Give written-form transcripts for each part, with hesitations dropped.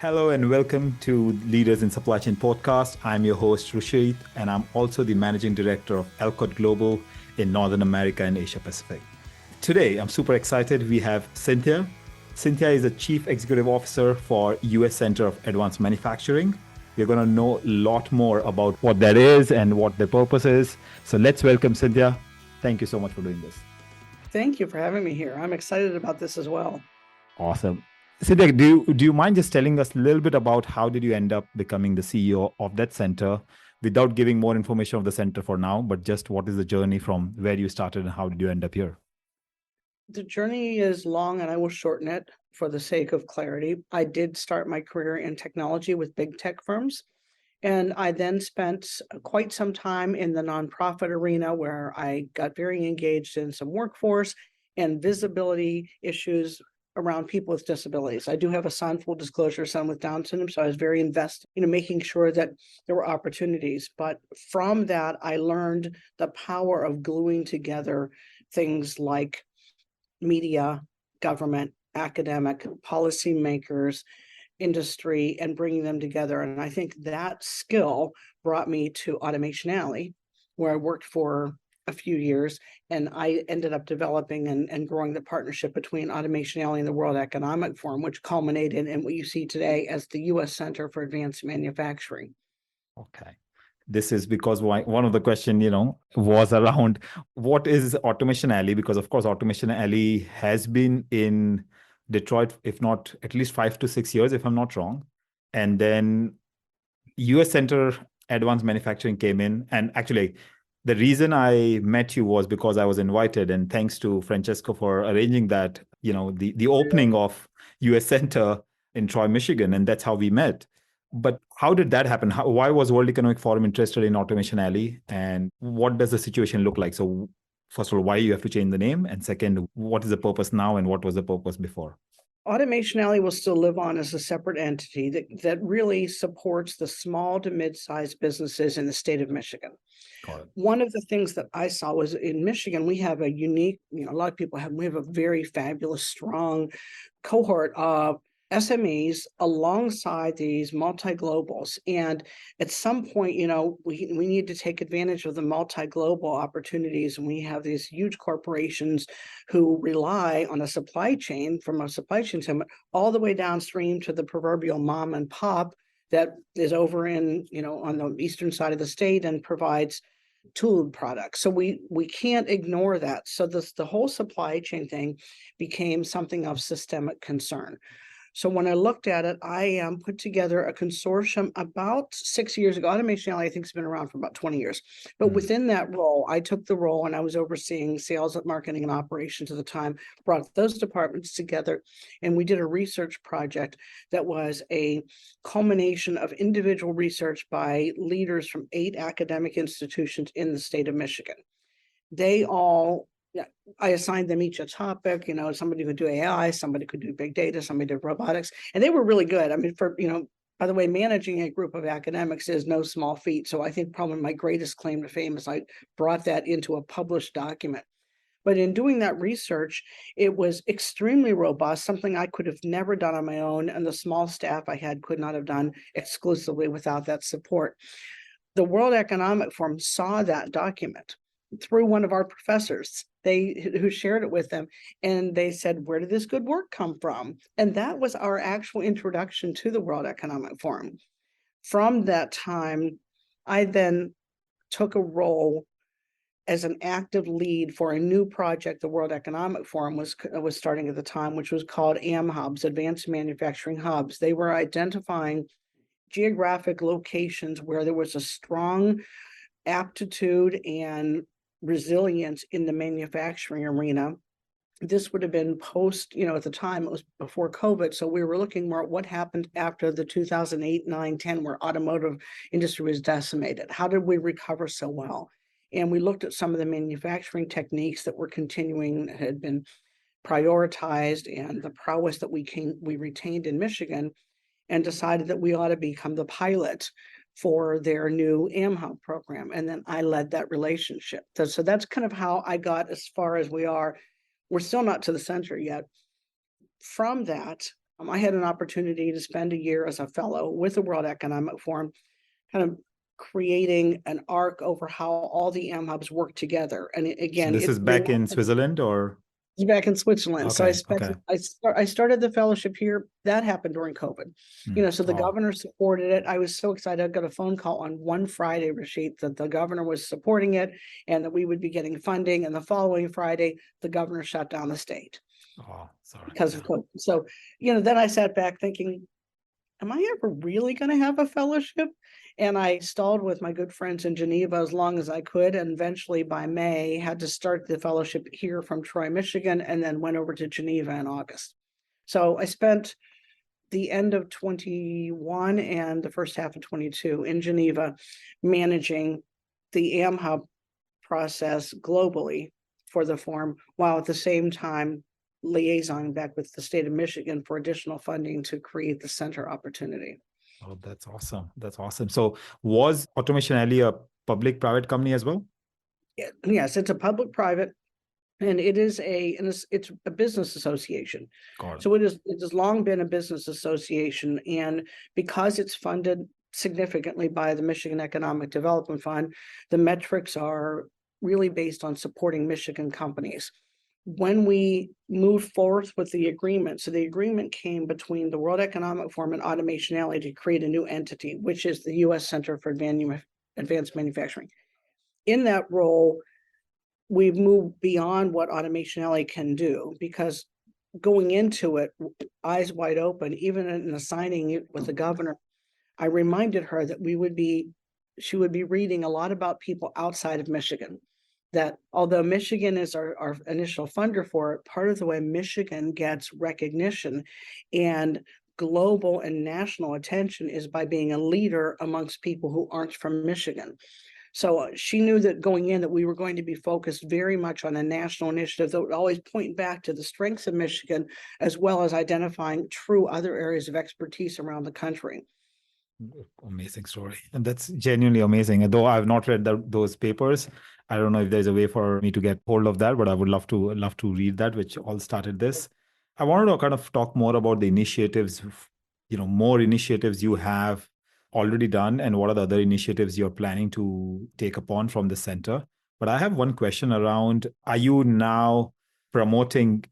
Hello and welcome to Leaders in Supply Chain podcast. I'm your host, Rushit, and I'm also the managing director of Alcott Global in Northern America and Asia Pacific. Today, I'm super excited. We have Cynthia. Cynthia is the Chief Executive Officer for US Center of Advanced Manufacturing. We're going to know a lot more about what that is and what the purpose is. So let's welcome Cynthia. Thank you so much for doing this. Thank you for having me here. I'm excited about this as well. Awesome. Cynthia, do you mind just telling us a little bit about how did you end up becoming the CEO of that center without giving more information of the center for now, but just what is the journey from where you started and how did you end up here? The journey is long and I will shorten it for the sake of clarity. I did start my career in technology with big tech firms. And I then spent quite some time in the nonprofit arena where I got very engaged in some workforce and visibility issues around people with disabilities. I do have a son, full disclosure, son with Down syndrome, so I was very invested in making sure that there were opportunities. But from that, I learned the power of gluing together things like media, government, academic, policymakers, industry, and bringing them together. And I think that skill brought me to Automation Alley, where I worked for a few years, and I ended up developing and growing the partnership between Automation Alley and the World Economic Forum, which culminated in what you see today as the U.S. Center for Advanced Manufacturing. Okay. This is because one of the question, was around what is Automation Alley? Because of course, Automation Alley has been in Detroit, if not at least 5 to 6 years, if I'm not wrong. And then US Center Advanced Manufacturing came in. And actually, the reason I met you was because I was invited, and thanks to Francesco for arranging that, the opening of US Center in Troy, Michigan, and that's how we met. But how did that happen? Why was World Economic Forum interested in Automation Alley, and what does the situation look like? So, first of all, why you have to change the name, and second, what is the purpose now, and what was the purpose before? Automation Alley will still live on as a separate entity that really supports the small to mid-sized businesses in the state of Michigan. One of the things that I saw was in Michigan, we have a unique, a lot of people we have a very fabulous, strong cohort of SMEs alongside these multi-globals. And at some point, we need to take advantage of the multi-global opportunities. And we have these huge corporations who rely on a supply chain from a supply chain standpoint all the way downstream to the proverbial mom and pop that is over in, on the eastern side of the state and provides tooled products. So we can't ignore that. So the whole supply chain thing became something of systemic concern. So when I looked at it, I put together a consortium about 6 years ago. Automation Alley, I think, has been around for about 20 years. But within that role, I took the role and I was overseeing sales, marketing, and operations at the time, brought those departments together, and we did a research project that was a culmination of individual research by leaders from 8 academic institutions in the state of Michigan. I assigned them each a topic. Somebody could do AI, somebody could do big data, somebody did robotics, and they were really good. I mean, by the way, managing a group of academics is no small feat. So I think probably my greatest claim to fame is I brought that into a published document. But in doing that research, it was extremely robust, something I could have never done on my own, and the small staff I had could not have done exclusively without that support. The World Economic Forum saw that document through one of our professors who shared it with them, and they said, where did this good work come from? And that was our actual introduction to the World Economic Forum. From that time, I then took a role as an active lead for a new project the World Economic Forum was starting at the time, which was called AM Hubs, Advanced Manufacturing Hubs. They were identifying geographic locations where there was a strong aptitude and resilience in the manufacturing arena. This would have been post, at the time, it was before COVID. So we were looking more at what happened after the 2008, 9, 10, where automotive industry was decimated. How did we recover so well? And we looked at some of the manufacturing techniques that were continuing, had been prioritized, and the prowess that we retained in Michigan, and decided that we ought to become the pilot for their new AmHub program. And then I led that relationship. So that's kind of how I got as far as we are. We're still not to the center yet. From that, I had an opportunity to spend a year as a fellow with the World Economic Forum, kind of creating an arc over how all the AM hubs work together. And So again, this is back in Switzerland, or? it's back in Switzerland. So Okay, okay. I started the fellowship here. That happened during COVID. So the Oh, governor supported it. I was so excited. I got a phone call on one Friday, Rashid, that the governor was supporting it and that we would be getting funding. And the following Friday, the governor shut down the state oh, sorry. because of COVID. So, then I sat back thinking, am I ever really going to have a fellowship? And I stalled with my good friends in Geneva as long as I could. And eventually by May, had to start the fellowship here from Troy, Michigan, and then went over to Geneva in August. So I spent the end of 21 and the first half of 22 in Geneva, managing the AmHub process globally for the forum, while at the same time liaison back with the state of Michigan for additional funding to create the center opportunity. Oh, that's awesome. That's awesome. So was Automation Alley a public-private company as well? Yes, it's a public-private, and it's a business association. Got it. So it has long been a business association, and because it's funded significantly by the Michigan Economic Development Fund, the metrics are really based on supporting Michigan companies. When we moved forth with the agreement, so the agreement came between the World Economic Forum and Automation Alley to create a new entity, which is the U.S. Center for Advanced Manufacturing. In that role, we've moved beyond what Automation Alley can do, because going into it, eyes wide open, even in assigning it with the governor, I reminded her that she would be reading a lot about people outside of Michigan. That although Michigan is our initial funder for it, part of the way Michigan gets recognition and global and national attention is by being a leader amongst people who aren't from Michigan. So she knew that going in that we were going to be focused very much on a national initiative that would always point back to the strengths of Michigan, as well as identifying true other areas of expertise around the country. Amazing story. And that's genuinely amazing. Though I've not read those papers, I don't know if there's a way for me to get hold of that, but I would love to read that, which all started this. I wanted to kind of talk more about the initiatives, more initiatives you have already done, and what are the other initiatives you're planning to take upon from the center. But I have one question around, are you now promoting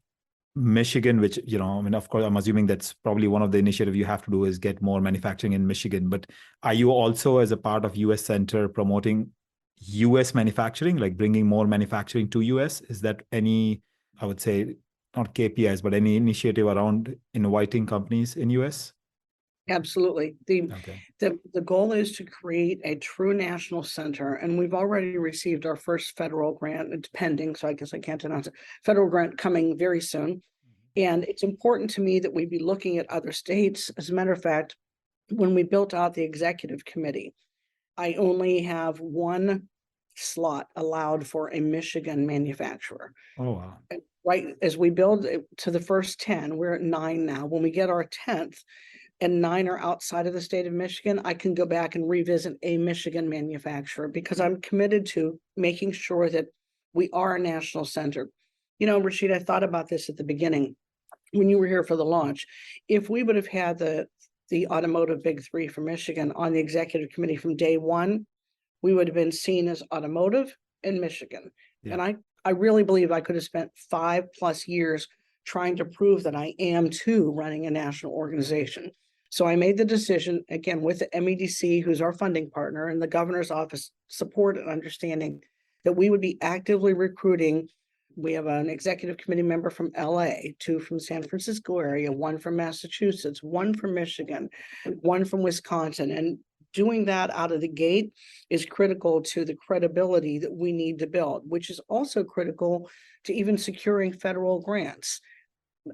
Michigan, which, I mean, of course, I'm assuming that's probably one of the initiatives you have to do is get more manufacturing in Michigan. But are you also, as a part of US Center, promoting US manufacturing, like bringing more manufacturing to US? Is that any, I would say, not KPIs, but any initiative around inviting companies in US? Absolutely. Okay. The goal is to create a true national center, and we've already received our first federal grant. It's pending, so I guess I can't announce it. Federal grant coming very soon. And it's important to me that we be looking at other states. As a matter of fact, when we built out the executive committee, I only have one slot allowed for a Michigan manufacturer. Oh, wow. Right as we build it to the first 10, we're at 9 now. When we get our 10th, and 9 are outside of the state of Michigan, I can go back and revisit a Michigan manufacturer, because I'm committed to making sure that we are a national center. Rashid, I thought about this at the beginning when you were here for the launch. If we would have had the automotive big three for Michigan on the executive committee from day one, we would have been seen as automotive in Michigan. Yeah. And I really believe I could have spent 5+ years trying to prove that I am too running a national organization. So I made the decision, again, with the MEDC, who's our funding partner, and the governor's office support and understanding, that we would be actively recruiting. We have an executive committee member from LA, 2 from San Francisco area, 1 from Massachusetts, 1 from Michigan, 1 from Wisconsin. And doing that out of the gate is critical to the credibility that we need to build, which is also critical to even securing federal grants.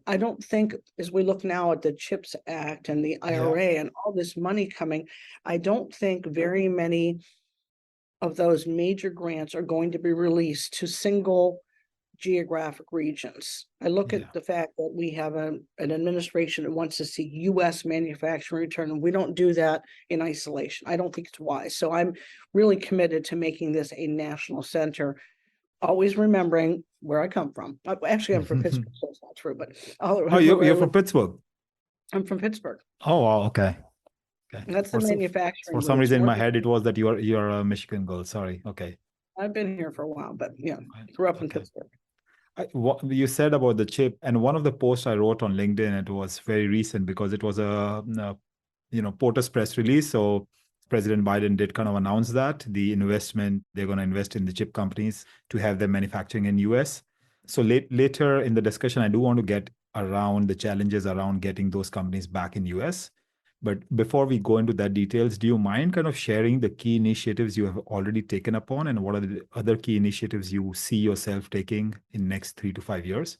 I don't think, as we look now at the CHIPS Act and the IRA and all this money coming, I don't think very many of those major grants are going to be released to single geographic regions. I look at the fact that we have an administration that wants to see U.S. manufacturing return, and we don't do that in isolation. I don't think it's wise. So I'm really committed to making this a national center, always remembering where I come from. Actually, I'm from Pittsburgh, so it's not true, but you're from Pittsburgh. I'm from Pittsburgh. Oh, wow. Okay. Okay. And that's the For manufacturing some groups reason in my working. head, it was that you're a Michigan girl. Sorry. Okay. I've been here for a while, but yeah, Right. grew up in Okay. Pittsburgh. What you said about the chip, and one of the posts I wrote on LinkedIn, it was very recent because it was a POTUS press release. So President Biden did kind of announce that the investment they're going to invest in the chip companies to have them manufacturing in US. So later in the discussion, I do want to get around the challenges around getting those companies back in US. But before we go into that details, do you mind kind of sharing the key initiatives you have already taken upon and what are the other key initiatives you see yourself taking in next 3 to 5 years?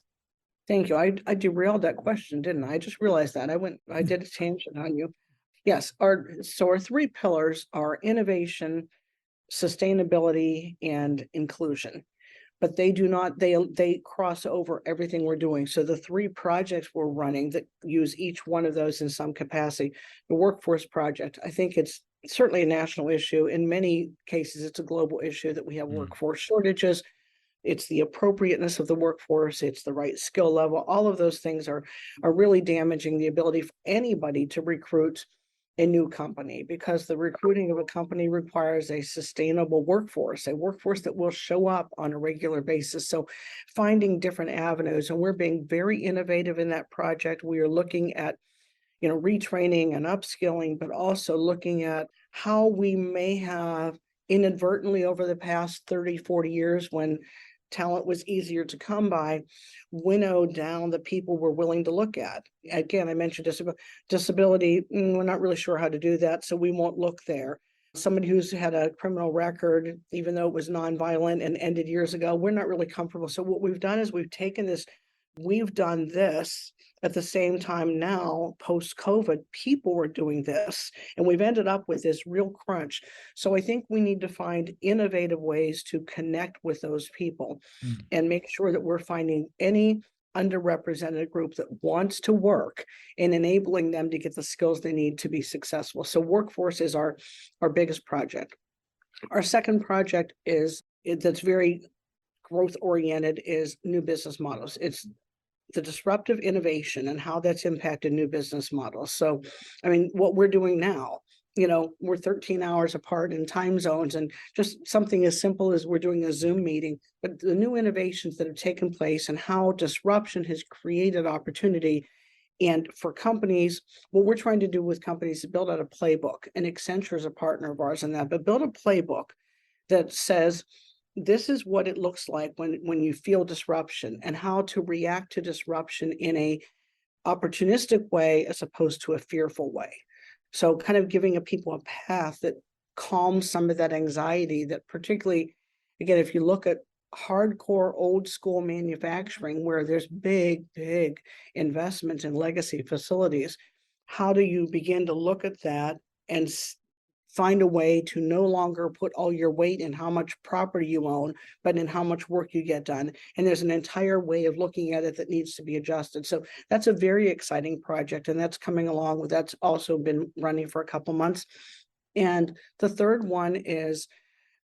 Thank you. I derailed that question, didn't I? I just realized that. I did a tangent on you. Yes, our three pillars are innovation, sustainability, and inclusion. But they do not, they cross over everything we're doing. So the three projects we're running that use each one of those in some capacity. The workforce project, I think it's certainly a national issue. In many cases, it's a global issue that we have workforce shortages. It's the appropriateness of the workforce, it's the right skill level. All of those things are really damaging the ability for anybody to recruit a new company, because the recruiting of a company requires a sustainable workforce, a workforce that will show up on a regular basis. So finding different avenues, and we're being very innovative in that project. We are looking at retraining and upskilling, but also looking at how we may have inadvertently over the past 30, 40 years, when talent was easier to come by, winnowed down the people we're willing to look at. Again, I mentioned disability. We're not really sure how to do that, so we won't look there. Somebody who's had a criminal record, even though it was nonviolent and ended years ago, we're not really comfortable. So what we've done is we've done this at the same time. Now, post-COVID, people were doing this, and we've ended up with this real crunch. So I think we need to find innovative ways to connect with those people and make sure that we're finding any underrepresented group that wants to work and enabling them to get the skills they need to be successful. So workforce is our biggest project. Our second project that's very growth oriented is new business models. It's the disruptive innovation and how that's impacted new business models. So, I mean, what we're doing now, we're 13 hours apart in time zones, and just something as simple as we're doing a Zoom meeting, but the new innovations that have taken place and how disruption has created opportunity. And for companies, what we're trying to do with companies is build out a playbook, and Accenture is a partner of ours in that, but build a playbook that says, this is what it looks like when you feel disruption, and how to react to disruption in a opportunistic way as opposed to a fearful way. So kind of giving people a path that calms some of that anxiety that, particularly, again, if you look at hardcore old school manufacturing where there's big investments in legacy facilities, how do you begin to look at that and find a way to no longer put all your weight in how much property you own, but in how much work you get done? And there's an entire way of looking at it that needs to be adjusted. So that's a very exciting project, and that's coming along. That's also been running for a couple months. And the third one is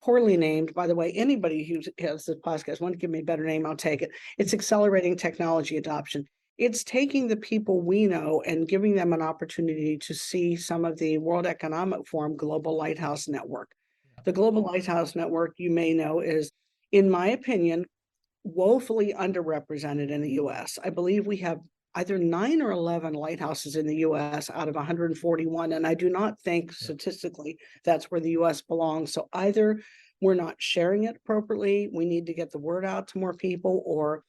poorly named, by the way. Anybody who has this podcast want to give me a better name, I'll take it. It's accelerating technology adoption. It's taking the people we know and giving them an opportunity to see some of the World Economic Forum Global Lighthouse Network. The Global Lighthouse Network, you may know, is, in my opinion, woefully underrepresented in the US. I believe we have either 9 or 11 lighthouses in the US out of 141. And I do not think statistically that's where the US belongs. So either we're not sharing it appropriately, we need to get the word out to more people, or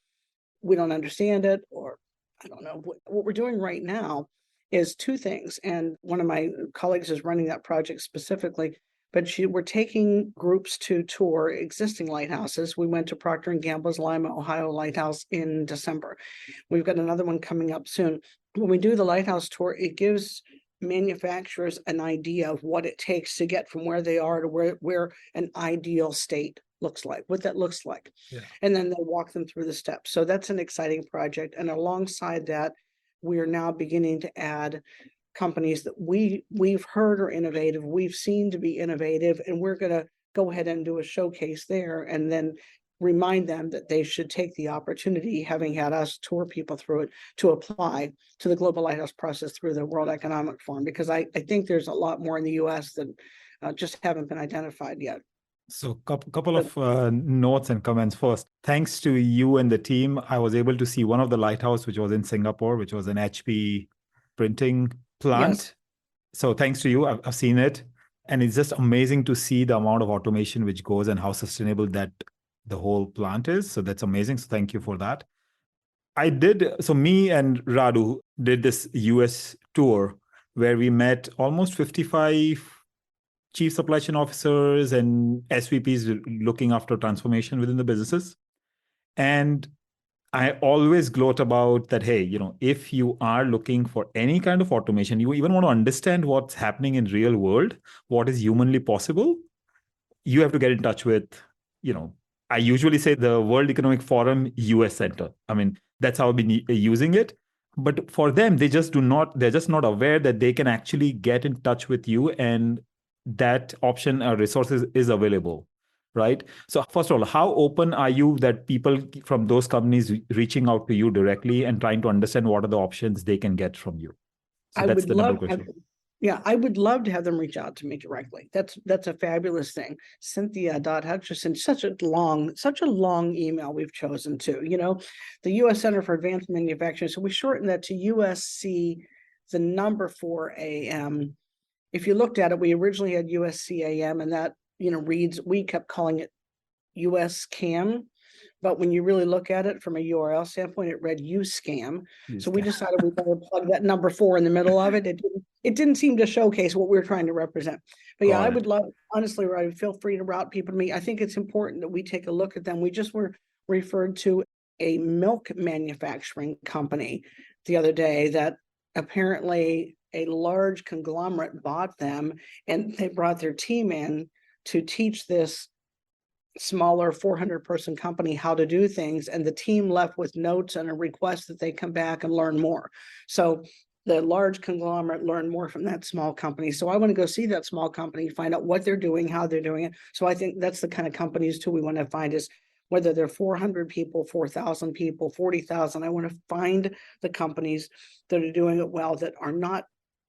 we don't understand it, or I don't know. What we're doing right now is two things. And one of my colleagues is running that project specifically, but we're taking groups to tour existing lighthouses. We went to Procter & Gamble's Lima, Ohio lighthouse in December. We've got another one coming up soon. When we do the lighthouse tour, it gives manufacturers an idea of what it takes to get from where they are to where an ideal state looks like, what that looks like. Yeah. And then they'll walk them through the steps. So that's an exciting project. And alongside that, we are now beginning to add companies that we've heard are innovative, we've seen to be innovative, and we're going to go ahead and do a showcase there, and then remind them that they should take the opportunity, having had us tour people through it, to apply to the Global Lighthouse process through the World Economic Forum, because I think there's a lot more in the US that just haven't been identified yet. So, couple of notes and comments first. Thanks to you and the team, I was able to see one of the lighthouse, which was in Singapore, which was an HP printing plant. Yes. So, thanks to you, I've seen it, and it's just amazing to see the amount of automation which goes and how sustainable that the whole plant is. So that's amazing. So thank you for that. So me and Radu did this US tour where we met almost 55 chief supply chain officers and SVPs looking after transformation within the businesses. And I always gloat about that, hey, if you are looking for any kind of automation, you even want to understand what's happening in real world, what is humanly possible, you have to get in touch with, I usually say the World Economic Forum US Center. I mean, that's how I've been using it. But for them, they're just not aware that they can actually get in touch with you and that option or resources is available, right? So first of all, how open are you that people from those companies reaching out to you directly and trying to understand what are the options they can get from you? So I that's would the number love question. I would love to have them reach out to me directly. That's a fabulous thing. Cynthia.Hutchison, such a long email we've chosen to, the US Center for Advanced Manufacturing. So we shortened that to USC, the number 4AM. If you looked at it, we originally had USCAM, and that, we kept calling it USCAM. But when you really look at it from a URL standpoint, it read USCAM. So we decided we better plug that number 4 in the middle of it. It didn't seem to showcase what we were trying to represent. But yeah, I would love, honestly, Ryan, feel free to route people to me. I think it's important that we take a look at them. We just were referred to a milk manufacturing company the other day that apparently a large conglomerate bought them, and they brought their team in to teach this smaller 400-person company how to do things, and the team left with notes and a request that they come back and learn more. So the large conglomerate learned more from that small company. So I want to go see that small company, find out what they're doing, how they're doing it. So I think that's the kind of companies too we want to find, is whether they're 400 people, 4,000 people, 40,000. I want to find the companies that are doing it well, that are not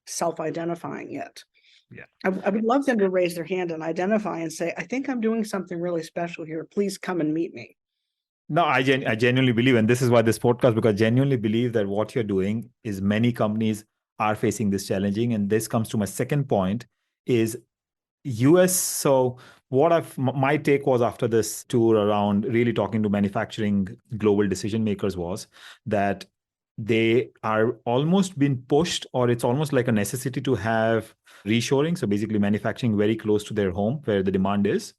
self-identifying yet. Yeah, I would love them to raise their hand and identify and say, I think I'm doing something really special here. Please come and meet me. No, I genuinely believe, and this is why this podcast, because I genuinely believe that what you're doing is many companies are facing this challenging. And this comes to my second point is US. So my take was after this tour around really talking to manufacturing global decision makers was that they are almost being pushed, or it's almost like a necessity to have reshoring. So basically manufacturing very close to their home where the demand is.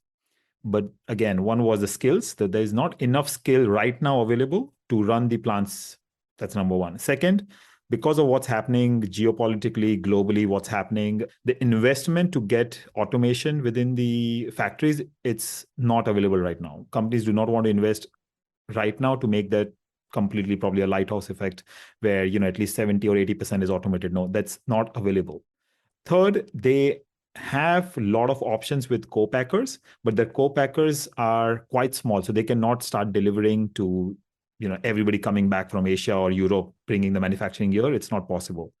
But again, one was the skills, that there is not enough skill right now available to run the plants. That's number one. Second, because of what's happening geopolitically, globally, what's happening, the investment to get automation within the factories, it's not available right now. Companies do not want to invest right now to make that completely probably a lighthouse effect where, at least 70 or 80% is automated. No, that's not available. Third, they have a lot of options with co-packers, but the co-packers are quite small, so they cannot start delivering to everybody coming back from Asia or Europe, bringing the manufacturing here. It's not possible.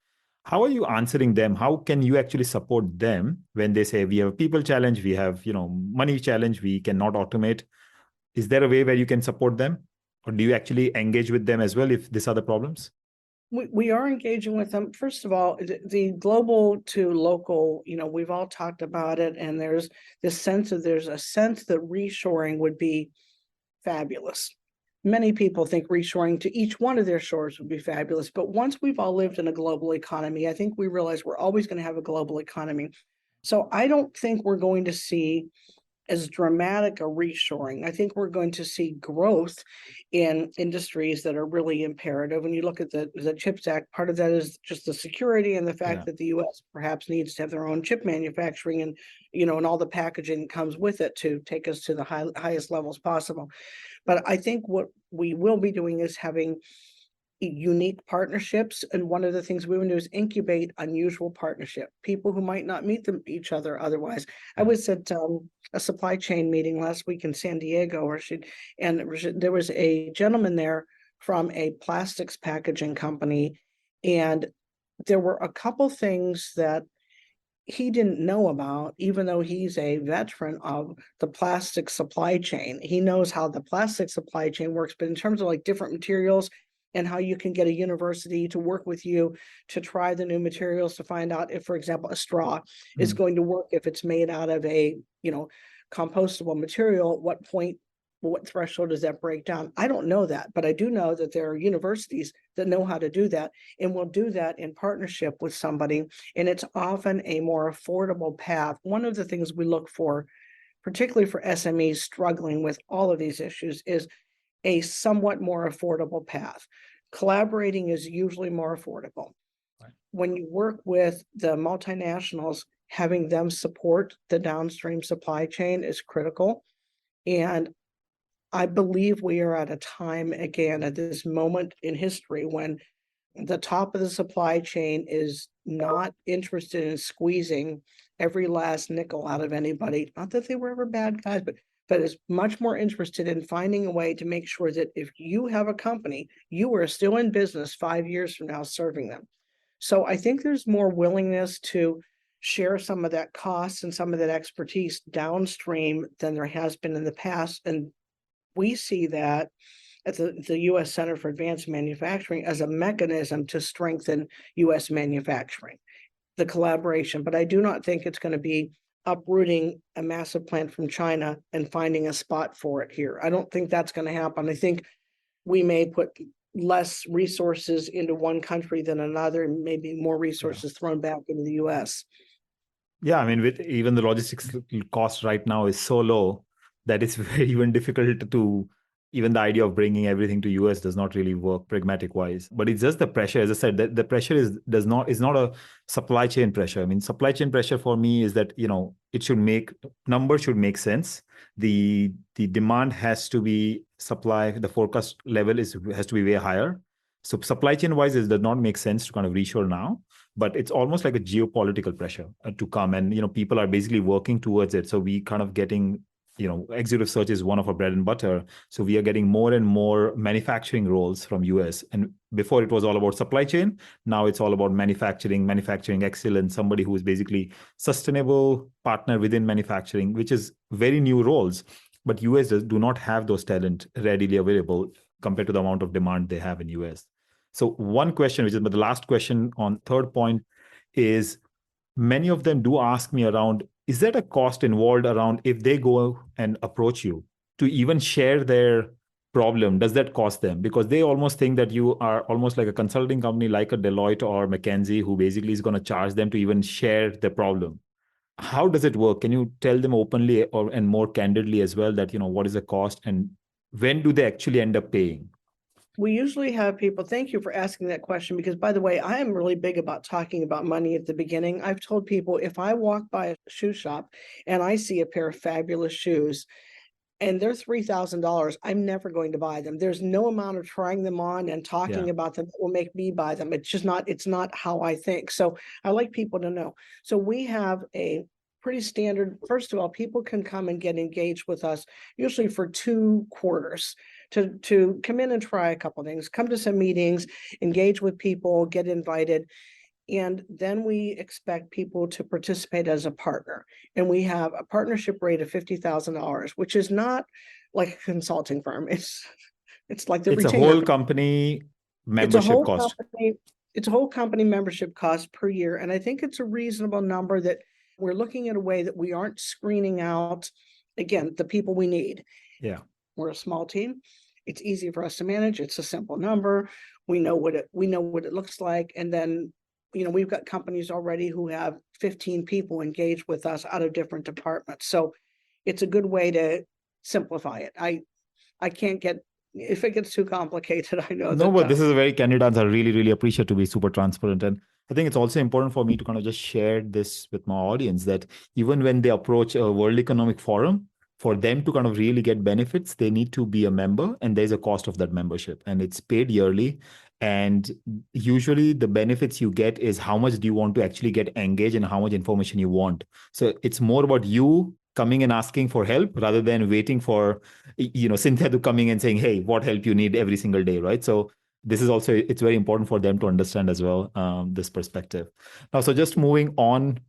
How are you answering them? How can you actually support them when they say we have a people challenge, we have money challenge, we cannot automate? Is there a way where you can support them, or do you actually engage with them as well if these are the problems? We are engaging with them. First of all, the global to local, we've all talked about it, and there's a sense that reshoring would be fabulous. Many people think reshoring to each one of their shores would be fabulous, but once we've all lived in a global economy, I think we realize we're always going to have a global economy. So I don't think we're going to see as dramatic a reshoring. I think we're going to see growth in industries that are really imperative. When you look at the CHIPS Act, part of that is just the security and the fact that the US perhaps needs to have their own chip manufacturing, and and all the packaging comes with it to take us to the highest levels possible. But I think what we will be doing is having unique partnerships. And one of the things we want to do is incubate unusual partnership, people who might not meet each other otherwise. I was at a supply chain meeting last week in San Diego, there was a gentleman there from a plastics packaging company, and there were a couple things that he didn't know about, even though he's a veteran of the plastic supply chain. He knows how the plastic supply chain works, but in terms of like different materials and how you can get a university to work with you to try the new materials to find out if, for example, a straw is going to work if it's made out of a, compostable material, what threshold does that break down? I don't know that, but I do know that there are universities that know how to do that and will do that in partnership with somebody. And it's often a more affordable path. One of the things we look for, particularly for SMEs struggling with all of these issues, is a somewhat more affordable path. Collaborating is usually more affordable. Right. When you work with the multinationals, having them support the downstream supply chain is critical. And I believe we are at a time again at this moment in history when the top of the supply chain is not interested in squeezing every last nickel out of anybody. Not that they were ever bad guys, but is much more interested in finding a way to make sure that if you have a company, you are still in business 5 years from now serving them. So I think there's more willingness to share some of that cost and some of that expertise downstream than there has been in the past. And we see that at the U.S. Center for Advanced Manufacturing as a mechanism to strengthen U.S. manufacturing, the collaboration. But I do not think it's going to be uprooting a massive plant from China and finding a spot for it here. I don't think that's going to happen. I think we may put less resources into one country than another, and maybe more resources thrown back into the U.S. Yeah, I mean, with even the logistics cost right now is so low that it's very even difficult to, even the idea of bringing everything to US does not really work pragmatic wise. But it's just the pressure, as I said, the pressure is not a supply chain pressure. I mean, supply chain pressure for me is that, numbers should make sense. The demand has to be supply, the forecast level has to be way higher. So supply chain wise, it does not make sense to kind of reshore now, but it's almost like a geopolitical pressure to come, and people are basically working towards it. So we kind of getting, executive search is one of our bread and butter. So we are getting more and more manufacturing roles from US. And before it was all about supply chain. Now it's all about manufacturing excellence, somebody who is basically sustainable partner within manufacturing, which is very new roles. But US do not have those talent readily available compared to the amount of demand they have in US. So one question, which is the last question on third point, is many of them do ask me around, is there a cost involved around if they go and approach you to even share their problem? Does that cost them? Because they almost think that you are almost like a consulting company, like a Deloitte or McKinsey, who basically is going to charge them to even share the problem. How does it work? Can you tell them openly and more candidly as well that, what is the cost and when do they actually end up paying? We usually have people, thank you for asking that question, because by the way, I am really big about talking about money at the beginning. I've told people if I walk by a shoe shop and I see a pair of fabulous shoes and they're $3,000, I'm never going to buy them. There's no amount of trying them on and talking about them that will make me buy them. It's not how I think. So I like people to know. So we have a pretty standard, first of all, people can come and get engaged with us usually for 2 quarters to come in and try a couple of things, come to some meetings, engage with people, get invited. And then we expect people to participate as a partner. And we have a partnership rate of $50,000, which is not like a consulting firm. It's like the retainer. It's a whole company membership cost. It's a whole company membership cost per year. And I think it's a reasonable number that we're looking at a way that we aren't screening out, again, the people we need. Yeah. We're a small team. It's easy for us to manage. It's a simple number. We know what it looks like. And then, we've got companies already who have 15 people engaged with us out of different departments. So it's a good way to simplify it. I can't get, if it gets too complicated, I know. No, but this is a very candid answer. I really, really appreciate to be super transparent. And I think it's also important for me to kind of just share this with my audience that even when they approach a World Economic Forum, for them to kind of really get benefits, they need to be a member, and there's a cost of that membership, and it's paid yearly. And usually the benefits you get is how much do you want to actually get engaged and how much information you want. So it's more about you coming and asking for help rather than waiting for, Cynthia to coming and saying, hey, what help you need every single day, right? So this is also, it's very important for them to understand as well, this perspective. Now, so just moving on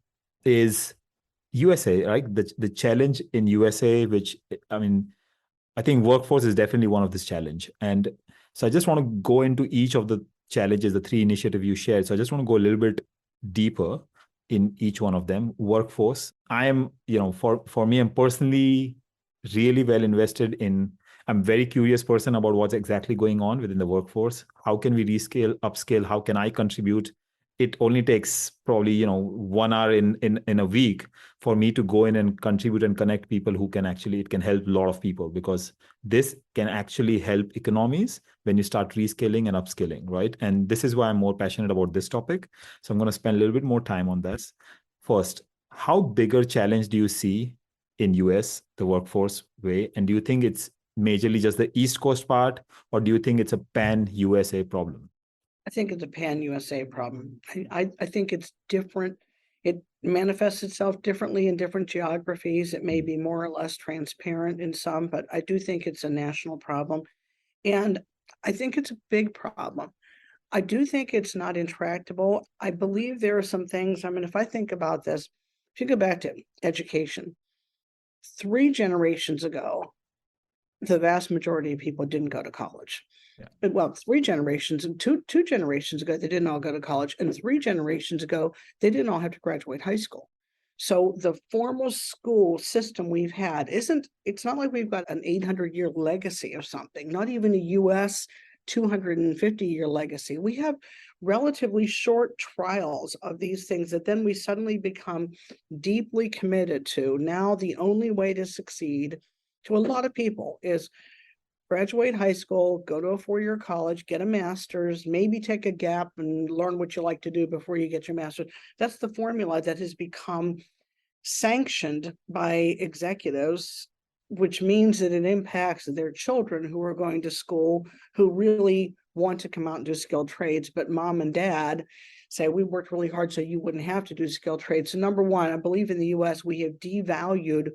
is USA, right? The challenge in USA, which, I mean, I think workforce is definitely one of this challenge. And so I just want to go into each of the challenges, the three initiatives you shared. So I just want to go a little bit deeper in each one of them. Workforce. I am, for me, I'm personally really well invested in, I'm very curious person about what's exactly going on within the workforce. How can we rescale, upscale? How can I contribute? It only takes probably, 1 hour in a week for me to go in and contribute and connect people who can actually, it can help a lot of people, because this can actually help economies when you start rescaling and upscaling, right? And this is why I'm more passionate about this topic. So I'm going to spend a little bit more time on this. First, how bigger challenge do you see in US, the workforce way? And do you think it's majorly just the East Coast part, or do you think it's a pan USA problem? I think it's a pan USA problem. I think it's different. It manifests itself differently in different geographies. It may be more or less transparent in some, but I do think it's a national problem. And I think it's a big problem. I do think it's not intractable. I believe there are some things, I mean, if I think about this, if you go back to education, 3 generations ago, the vast majority of people didn't go to college. Yeah. Well, 3 generations and two generations ago, they didn't all go to college. And 3 generations ago, they didn't all have to graduate high school. So the formal school system we've had it's not like we've got an 800-year legacy of something, not even a US 250-year legacy. We have relatively short trials of these things that then we suddenly become deeply committed to. Now, the only way to succeed to a lot of people is graduate high school, go to a 4-year college, get a master's, maybe take a gap and learn what you like to do before you get your master's. That's the formula that has become sanctioned by executives, which means that it impacts their children who are going to school, who really want to come out and do skilled trades, but mom and dad say, we worked really hard so you wouldn't have to do skilled trades. So number one, I believe in the US, we have devalued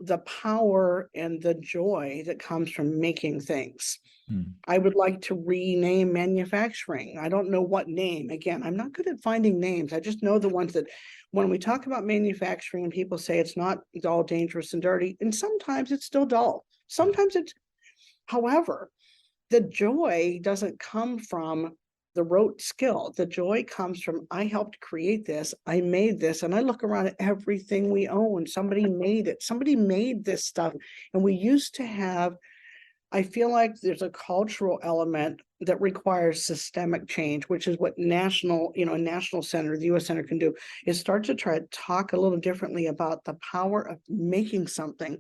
the power and the joy that comes from making things. I would like to rename manufacturing. I don't know what name. Again, I'm not good at finding names. I just know the ones that when we talk about manufacturing and people say it's not all dangerous and dirty, and sometimes it's still dull. Sometimes it's, however, the joy doesn't come from the rote skill. The joy comes from, I helped create this, I made this, and I look around at everything we own. Somebody made it. Somebody made this stuff. And we used to have, I feel like there's a cultural element that requires systemic change, which is what national center, the US Center can do, is start to try to talk a little differently about the power of making something.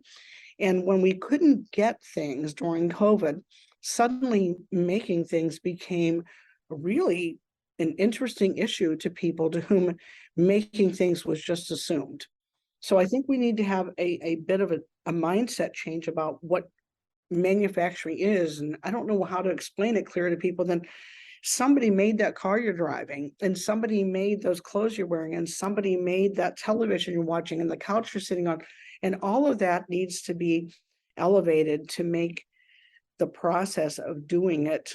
And when we couldn't get things during COVID, suddenly making things became really an interesting issue to people to whom making things was just assumed. So I think we need to have a bit of a mindset change about what manufacturing is. And I don't know how to explain it clear to people. Then somebody made that car you're driving, and somebody made those clothes you're wearing, and somebody made that television you're watching and the couch you're sitting on. And all of that needs to be elevated to make the process of doing it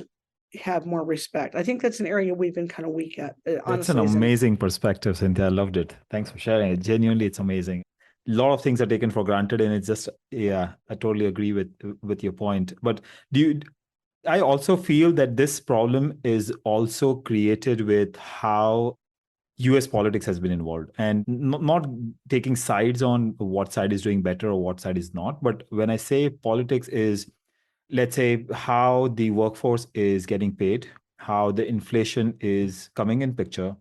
have more respect. I think that's an area we've been kind of weak at, That's an honestly. amazing perspective, Cynthia. I loved it. Thanks for sharing it. Genuinely, it's amazing. A lot of things are taken for granted, and it's just, yeah, I totally agree with your point. But do you? I also feel that this problem is also created with how US politics has been involved, and not taking sides on what side is doing better or what side is not. But when I say politics is, let's say, how the workforce is getting paid, how the inflation is coming in picture,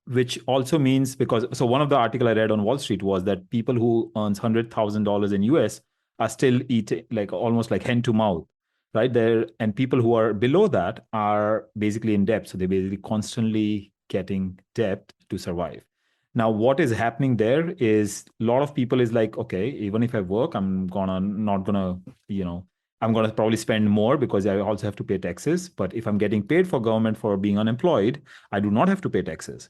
which also means, because so one of the article I read on Wall Street was that people who earns $100,000 in US are still eating like almost like hand to mouth, right there, and people who are below that are basically in debt, so they're basically constantly getting debt to survive. Now what is happening there is a lot of people is like, okay, even if I work, I'm gonna not gonna, you know, I'm going to probably spend more because I also have to pay taxes. But if I'm getting paid for government for being unemployed, I do not have to pay taxes.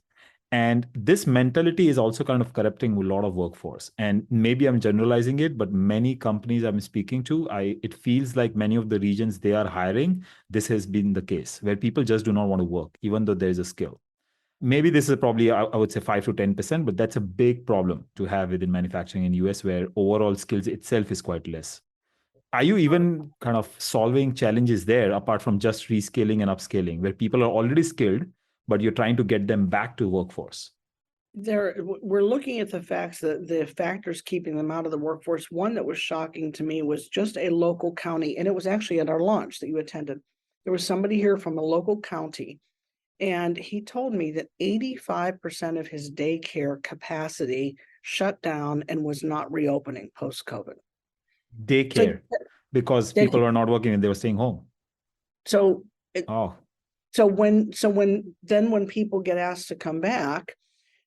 And this mentality is also kind of corrupting a lot of workforce. And maybe I'm generalizing it, but many companies I'm speaking to, it feels like many of the regions they are hiring, this has been the case where people just do not want to work, even though there is a skill. Maybe this is probably, I would say 5 to 10%, but that's a big problem to have within manufacturing in US where overall skills itself is quite less. Are you even kind of solving challenges there apart from just reskilling and upscaling where people are already skilled, but you're trying to get them back to workforce? We're looking at the facts that the factors keeping them out of the workforce. One that was shocking to me was just a local county, and it was actually at our launch that you attended. There was somebody here from a local county, and he told me that 85% of his daycare capacity shut down and was not reopening post-COVID. So, Daycare, because they, people were not working and they were staying home. so, Oh, when people get asked to come back,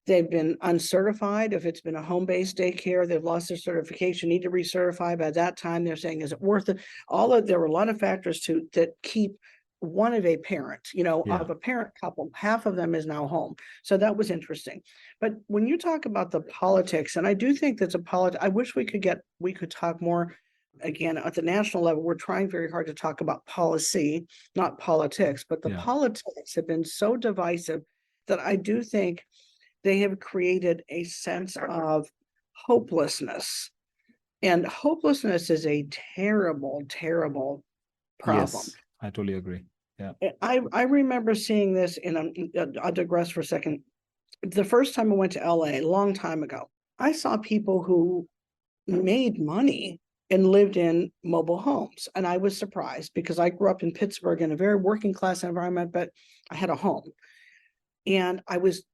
they've been uncertified. If it's been a home-based daycare, they've lost their certification, need to recertify. By that time, they're saying, is it worth it? There were a lot of factors that keep one of a parent, yeah. of a parent couple, half of them is now home. So that was interesting. But when you talk about the politics, and I do think that's I wish we could talk more. Again, at the national level, we're trying very hard to talk about policy, not politics, but the Yeah. politics have been so divisive that I do think they have created a sense of hopelessness. And hopelessness is a terrible, terrible problem. Yes, I totally agree. Yeah. I remember seeing this I'll digress for a second. The first time I went to LA, a long time ago, I saw people who made money and lived in mobile homes. And I was surprised because I grew up in Pittsburgh in a very working class environment, but I had a home. And I was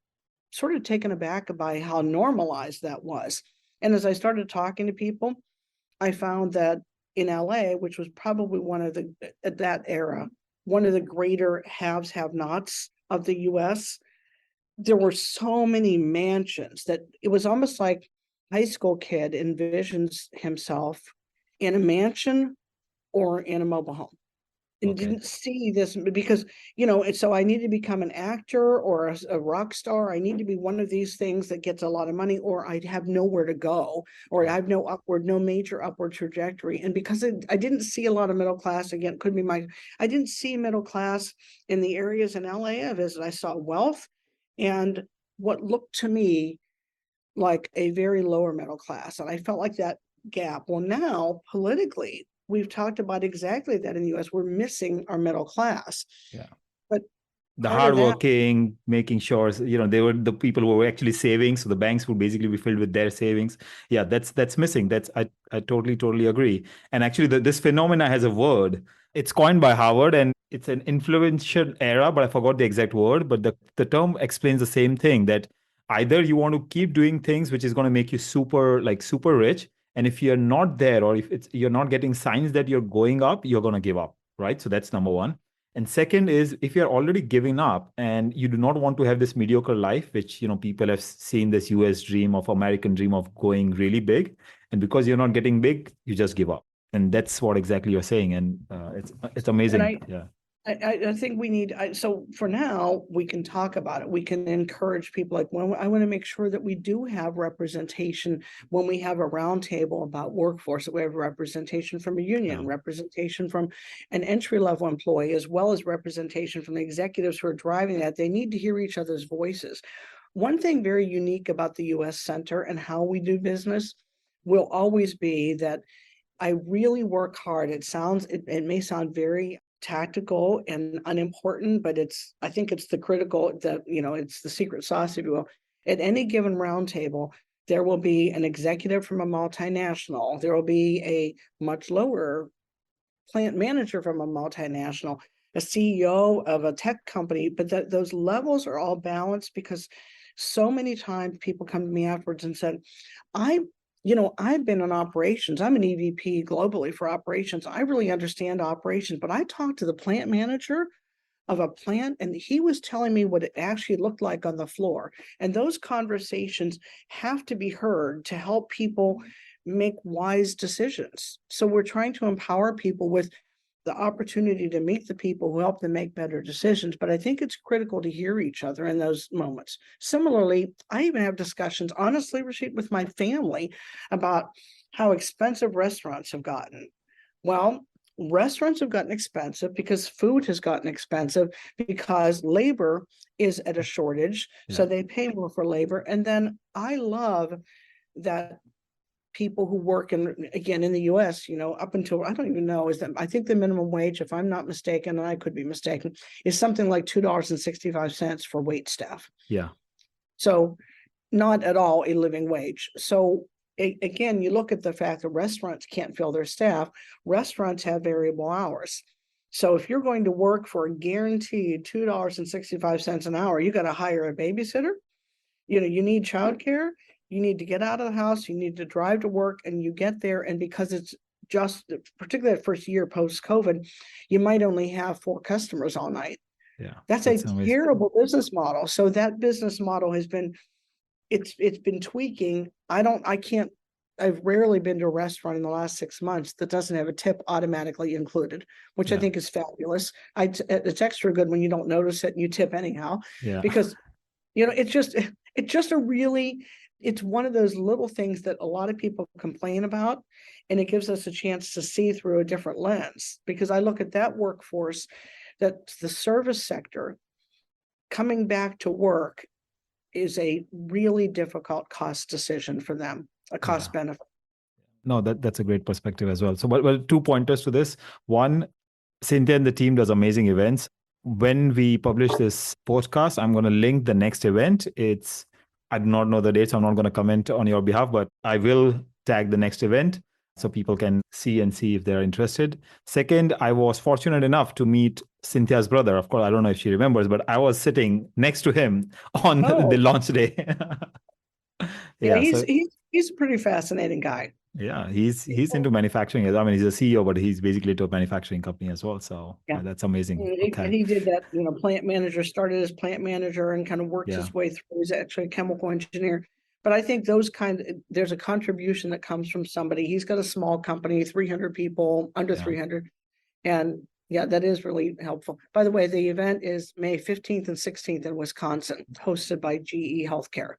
sort of taken aback by how normalized that was. And as I started talking to people, I found that in LA, which was probably at that era, one of the greater haves, have nots of the US, there were so many mansions that it was almost like a high school kid envisions himself in a mansion or in a mobile home. And Okay. didn't see this because, so I need to become an actor or a rock star. I need to be one of these things that gets a lot of money, or I have nowhere to go, or I have no major upward trajectory. And because I didn't see a lot of middle class, again, could be I didn't see middle class in the areas in LA I visited. I saw wealth and what looked to me like a very lower middle class. And I felt like that gap. Well, now politically, we've talked about exactly that in the US. We're missing our middle class. Yeah. But The part of that, hardworking, making sure, they were the people who were actually saving. So the banks would basically be filled with their savings. Yeah, that's missing. I totally agree. And actually, this phenomena has a word. It's coined by Harvard, and it's an influential era, but I forgot the exact word. But the term explains the same thing, that either you want to keep doing things which is going to make you super rich, and if you're not there, or if you're not getting signs that you're going up, you're going to give up, right? So that's number one. And second is, if you're already giving up and you do not want to have this mediocre life, which people have seen this US dream of American dream of going really big, and because you're not getting big, you just give up. And that's what exactly you're saying, and it's amazing. Yeah. I think we need, so for now, we can talk about it. We can encourage people, like, when I want to make sure that we do have representation when we have a roundtable about workforce, that we have representation from a union, Yeah. representation from an entry-level employee, as well as representation from the executives who are driving that. They need to hear each other's voices. One thing very unique about the US Center and how we do business will always be that I really work hard. It may sound very tactical and unimportant, but I think it's the critical, it's the secret sauce, if you will. At any given roundtable, there will be an executive from a multinational. There will be a much lower plant manager from a multinational, a CEO of a tech company, but those levels are all balanced, because so many times people come to me afterwards and said, I've been in operations. I'm an EVP globally for operations. I really understand operations, but I talked to the plant manager of a plant, and he was telling me what it actually looked like on the floor. And those conversations have to be heard to help people make wise decisions. So we're trying to empower people with the opportunity to meet the people who help them make better decisions. But I think it's critical to hear each other in those moments. Similarly, I even have discussions, honestly, Rashid, with my family about how expensive restaurants have gotten. Well, restaurants have gotten expensive because food has gotten expensive because labor is at a shortage. So they pay more for labor. And then I love that people who work in the US, up until, I don't even know, I think the minimum wage, if I'm not mistaken, and I could be mistaken, is something like $2.65 for wait staff. Yeah. So not at all a living wage. So again, you look at the fact that restaurants can't fill their staff. Restaurants have variable hours. So if you're going to work for a guaranteed $2.65 an hour, you got to hire a babysitter. You need childcare. You need to get out of the house. You need to drive to work, and you get there. And because it's just, particularly that first year post-COVID, you might only have 4 customers all night. Yeah. That's a terrible business model. So that business model has been, it's been tweaking. I've rarely been to a restaurant in the last 6 months that doesn't have a tip automatically included, which I think is fabulous. It's extra good when you don't notice it and you tip anyhow, because it's one of those little things that a lot of people complain about, and it gives us a chance to see through a different lens. Because I look at that workforce, that the service sector coming back to work is a really difficult cost decision for them, a cost benefit. No, that's a great perspective as well. So, well, 2 pointers to this. One, Cynthia and the team does amazing events. When we publish this podcast, I'm going to link the next event. I do not know the dates. I'm not going to comment on your behalf, but I will tag the next event so people can see if they're interested. Second, I was fortunate enough to meet Cynthia's brother. Of course, I don't know if she remembers, but I was sitting next to him on the launch day. He's a pretty fascinating guy. Yeah, he's into manufacturing. I mean, he's a CEO, but he's basically to a manufacturing company as well. So that's amazing. And he did that, plant manager, started as plant manager and kind of worked his way through. He's actually a chemical engineer. But I think there's a contribution that comes from somebody. He's got a small company, 300 people, under 300. And that is really helpful. By the way, the event is May 15th and 16th in Wisconsin, hosted by GE Healthcare.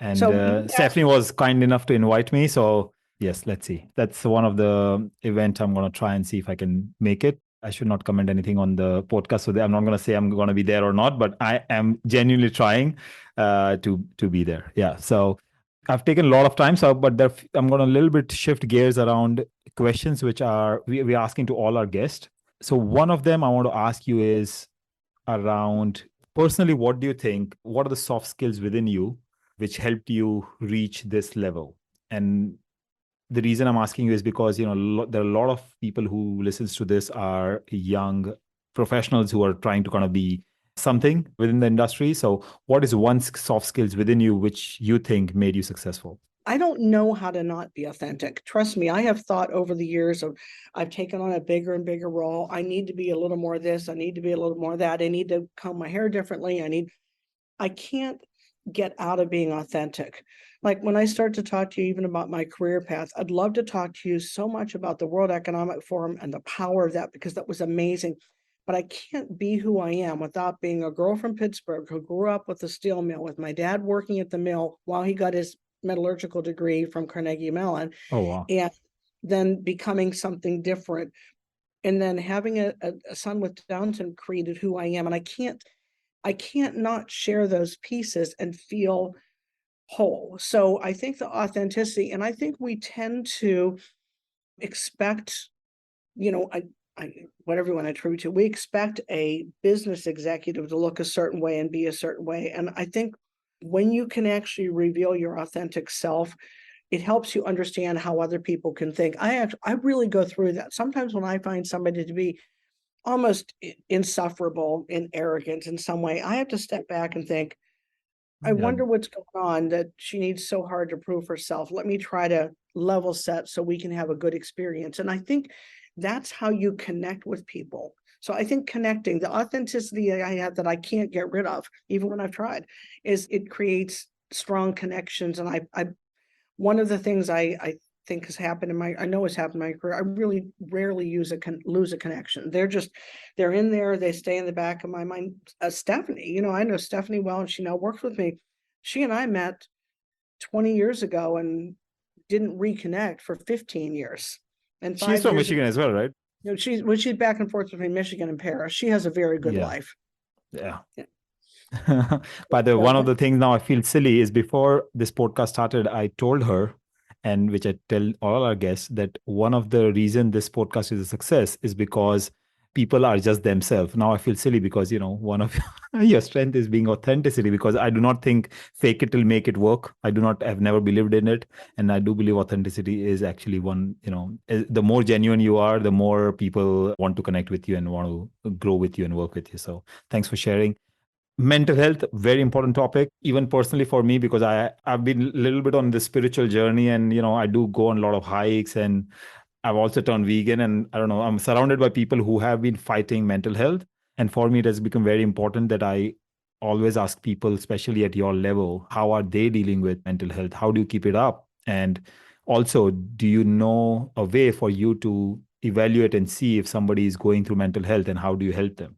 And Stephanie was kind enough to invite me. So yes, let's see. That's one of the event I'm going to try and see if I can make it. I should not comment anything on the podcast, so I'm not going to say I'm going to be there or not, but I am genuinely trying to be there. Yeah. So I've taken a lot of time. So, but I'm going to a little bit shift gears around questions, which we're asking to all our guests. So one of them I want to ask you is around personally, what do you think? What are the soft skills within you which helped you reach this level? And the reason I'm asking you is because, there are a lot of people who listens to this are young professionals who are trying to kind of be something within the industry. So what is one soft skills within you which you think made you successful? I don't know how to not be authentic. Trust me, I have thought over the years I've taken on a bigger and bigger role. I need to be a little more this. I need to be a little more that. I need to comb my hair differently. I can't get out of being authentic. Like when I start to talk to you even about my career path, I'd love to talk to you so much about the World Economic Forum and the power of that, because that was amazing. But I can't be who I am without being a girl from Pittsburgh who grew up with a steel mill, with my dad working at the mill while he got his metallurgical degree from Carnegie Mellon. Oh, wow. And then becoming something different. And then having a son with Down syndrome created who I am. And I can't not share those pieces and feel whole. So I think the authenticity, and I think we tend to expect, what everyone attribute to, we expect a business executive to look a certain way and be a certain way. And I think when you can actually reveal your authentic self, it helps you understand how other people can think. I really go through that. Sometimes when I find somebody to be almost insufferable and arrogant in some way, I have to step back and think, I wonder what's going on that she needs so hard to prove herself. Let me try to level set so we can have a good experience. And I think that's how you connect with people. So I think connecting, the authenticity I have that I can't get rid of, even when I've tried, is it creates strong connections. And one of the things I think has happened I know has happened in my career. I really rarely lose a connection. They're in there. They stay in the back of my mind. Stephanie, I know Stephanie well, and she now works with me. She and I met 20 years ago and didn't reconnect for 15 years. And She's 5 from years Michigan ago, as well, right? she's back and forth between Michigan and Paris. She has a very good Yeah. life. Yeah. Yeah. By the way, one of So, the things now I feel silly is before this podcast started, I told her, and which I tell all our guests, that one of the reason this podcast is a success is because people are just themselves. Now I feel silly because one of your strength is being authenticity, because I do not think fake it till make it work. Have never believed in it, and I do believe authenticity is actually one. The more genuine you are, the more people want to connect with you and want to grow with you and work with you. So thanks for sharing. Mental health, very important topic, even personally for me, because I've been a little bit on the spiritual journey, and I do go on a lot of hikes, and I've also turned vegan, and I don't know, I'm surrounded by people who have been fighting mental health. And for me, it has become very important that I always ask people, especially at your level, how are they dealing with mental health? How do you keep it up? And also, do you know a way for you to evaluate and see if somebody is going through mental health, and how do you help them?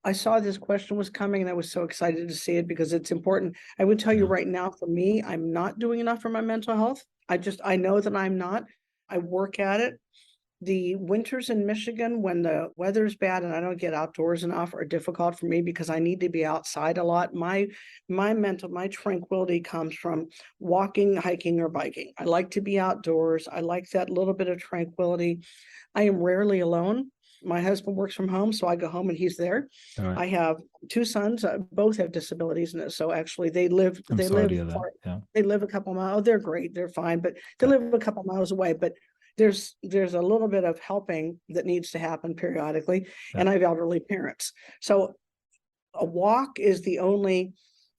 I saw this question was coming and I was so excited to see it because it's important. I would tell you Yeah. right now, for me, I'm not doing enough for my mental health. I know that I'm not. I work at it. The winters in Michigan, when the weather's bad and I don't get outdoors enough, are difficult for me because I need to be outside a lot. My tranquility comes from walking, hiking, or biking. I like to be outdoors. I like that little bit of tranquility. I am rarely alone. My husband works from home, so I go home and he's there. All right. I have two sons, both have disabilities, and so actually I'm they sorry to live hear that. far, Yeah. they live a couple miles. Oh, they're great, they're fine, but they Okay. live a couple miles away. But there's a little bit of helping that needs to happen periodically, Yeah. and I have elderly parents. So a walk is the only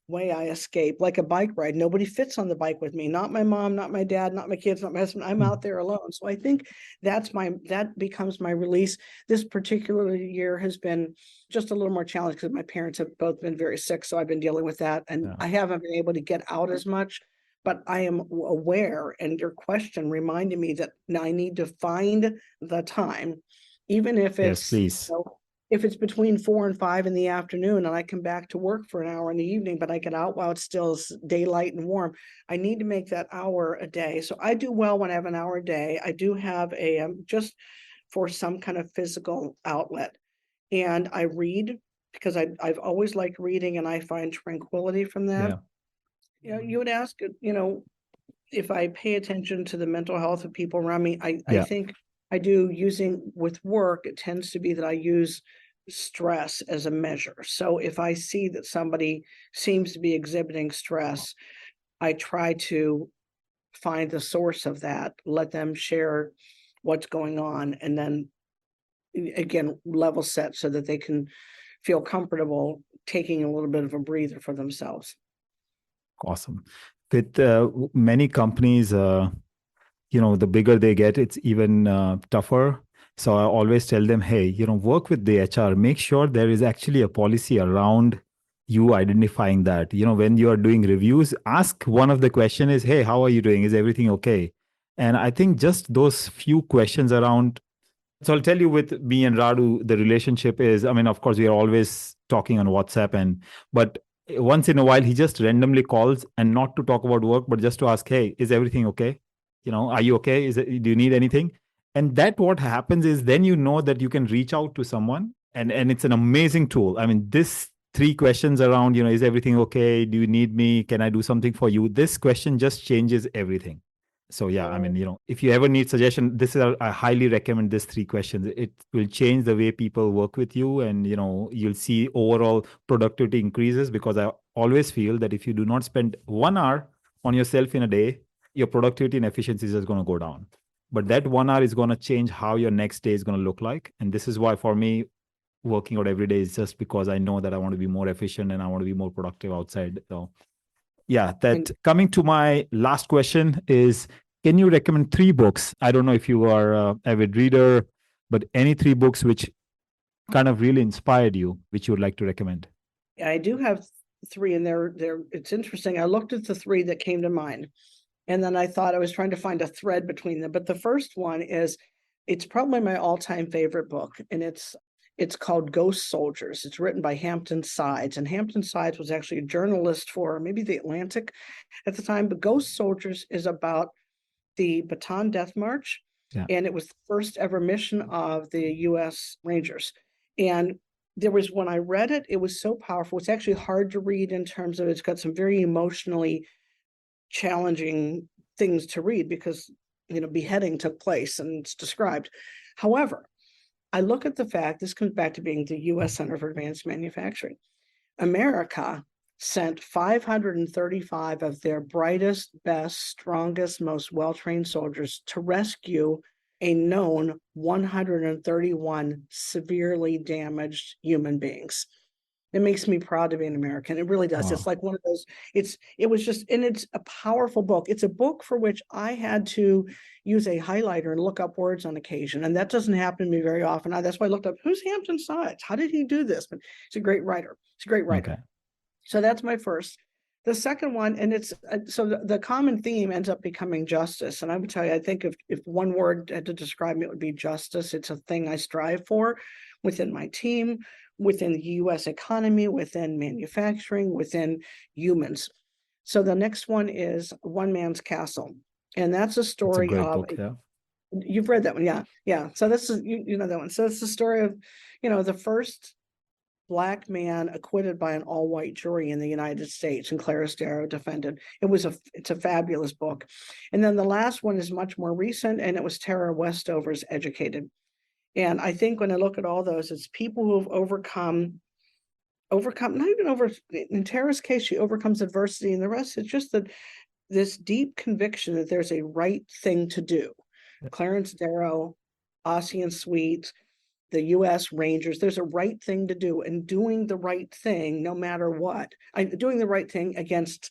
way I escape, like a bike ride. Nobody fits on the bike with me. Not my mom, not my dad, not my kids, not my husband. I'm out there alone. So I think that becomes my release. This particular year has been just a little more challenging because my parents have both been very sick. So I've been dealing with that. And Yeah. I haven't been able to get out as much, but I am aware, and your question reminded me that I need to find the time, even if Yes, it's, please. if it's between 4 and 5 in the afternoon and I come back to work for an hour in the evening, but I get out while it's still daylight and warm, I need to make that hour a day. So I do well when I have an hour a day. I do have just for some kind of physical outlet. And I read because I've always liked reading and I find tranquility from that. Yeah. You would ask, if I pay attention to the mental health of people around me. I Yeah. think I do. Using with work, it tends to be that I use stress as a measure. So if I see that somebody seems to be exhibiting stress, I try to find the source of that, let them share what's going on, and then again, level set so that they can feel comfortable taking a little bit of a breather for themselves. Awesome. With many companies, the bigger they get, it's even tougher. So I always tell them, hey, work with the HR. Make sure there is actually a policy around you identifying that. When you are doing reviews, ask one of the question is, hey, how are you doing? Is everything okay? And I think just those few questions around. So I'll tell you, with me and Radu, the relationship is, I mean, of course, we are always talking on WhatsApp, but once in a while, he just randomly calls, and not to talk about work, but just to ask, hey, is everything okay? Are you okay? Do you need anything? And that what happens is then that you can reach out to someone, and it's an amazing tool. I mean, this three questions around, is everything okay? Do you need me? Can I do something for you? This question just changes everything. So yeah, I mean, if you ever need suggestion, I highly recommend these three questions. It will change the way people work with you, and you'll see overall productivity increases, because I always feel that if you do not spend 1 hour on yourself in a day, your productivity and efficiency is just going to go down. But that 1 hour is going to change how your next day is going to look like. And this is why for me, working out every day is just because I know that I want to be more efficient and I want to be more productive outside. So yeah, that coming to my last question is, can you recommend 3 books? I don't know if you are an avid reader, but any 3 books which kind of really inspired you, which you would like to recommend? I do have 3, and they're it's interesting. I looked at the 3 that came to mind, And then I thought I was trying to find a thread between them. But the first one is, it's probably my all-time favorite book, and it's called Ghost Soldiers. It's written by Hampton Sides, and Hampton Sides was actually a journalist for maybe The Atlantic at the time. But Ghost Soldiers is about the Bataan Death March, and it was the first ever mission of the U.S. Rangers. And there was, when I read it, it was so powerful. It's actually hard to read in terms of, it's got some very emotionally challenging things to read because, beheading took place and it's described. However, I look at the fact, this comes back to being the U.S. Center for Advanced Manufacturing. America sent 535 of their brightest, best, strongest, most well-trained soldiers to rescue a known 131 severely damaged human beings. It makes me proud to be an American. It really does. Wow. It's like one of those, it was just, and it's a powerful book. It's a book for which I had to use a highlighter and look up words on occasion. And that doesn't happen to me very often. That's why I looked up, who's Hampton Sides? How did he do this? But he's a great writer. He's a great writer. Okay. So that's my first. The second one, and it's, so the common theme ends up becoming justice. And I would tell you, I think if one word had to describe me, it would be justice. It's a thing I strive for within my team, within the U.S. economy, within manufacturing, within humans. So the next one is One Man's Castle. And that's a story It's a great of, book, yeah. You've read that one. Yeah. Yeah. So this is, you know that one. So it's the story of, the first Black man acquitted by an all-white jury in the United States, and Clarence Darrow defended. It's a fabulous book. And then the last one is much more recent, and it was Tara Westover's Educated. And I think when I look at all those, it's people who have overcome, not even over, in Tara's case, she overcomes adversity, and the rest is just that this deep conviction that there's a right thing to do. Clarence Darrow, Ossian Sweet, the U.S. Rangers, there's a right thing to do, and doing the right thing no matter what. Doing the right thing against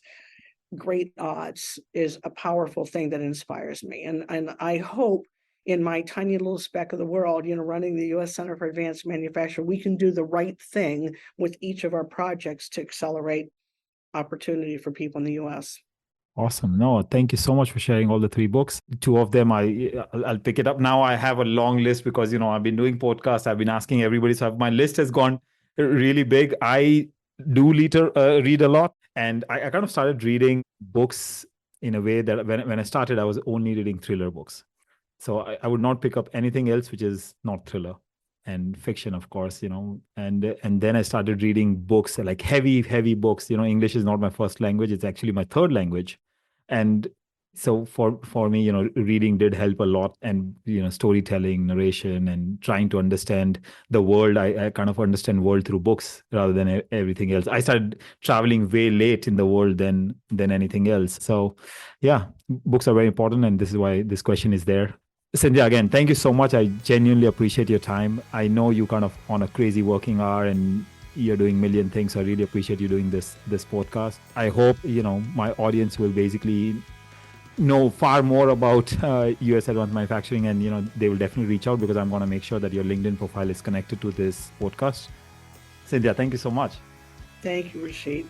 great odds is a powerful thing that inspires me. And I hope in my tiny little speck of the world, running the U.S. Center for Advanced Manufacturing, we can do the right thing with each of our projects to accelerate opportunity for people in the U.S. Awesome. No, thank you so much for sharing all the 3 books. 2 of them, I'll pick it up. Now I have a long list because, I've been doing podcasts. I've been asking everybody. So my list has gone really big. I do read a lot. And I kind of started reading books in a way that when I started, I was only reading thriller books. So I would not pick up anything else which is not thriller and fiction, of course, and then I started reading books, like heavy books. English is not my first language. It's actually my third language. And so for me, reading did help a lot, and, storytelling, narration, and trying to understand the world. I kind of understand world through books rather than everything else. I started traveling way late in the world than anything else. So yeah, books are very important. And this is why this question is there. Cynthia, again, thank you so much. I genuinely appreciate your time. I know you kind of on a crazy working hour and you're doing a million things. So I really appreciate you doing this podcast. I hope, my audience will basically know far more about US Advanced Manufacturing, and, they will definitely reach out because I'm going to make sure that your LinkedIn profile is connected to this podcast. Cynthia, thank you so much. Thank you, Rashid.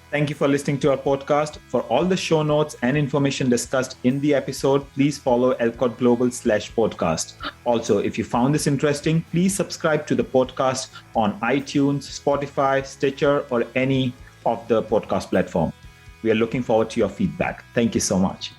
Thank you for listening to our podcast. For all the show notes and information discussed in the episode, please follow Elcott Global/podcast. Also, if you found this interesting, please subscribe to the podcast on iTunes, Spotify, Stitcher, or any of the podcast platform. We are looking forward to your feedback. Thank you so much.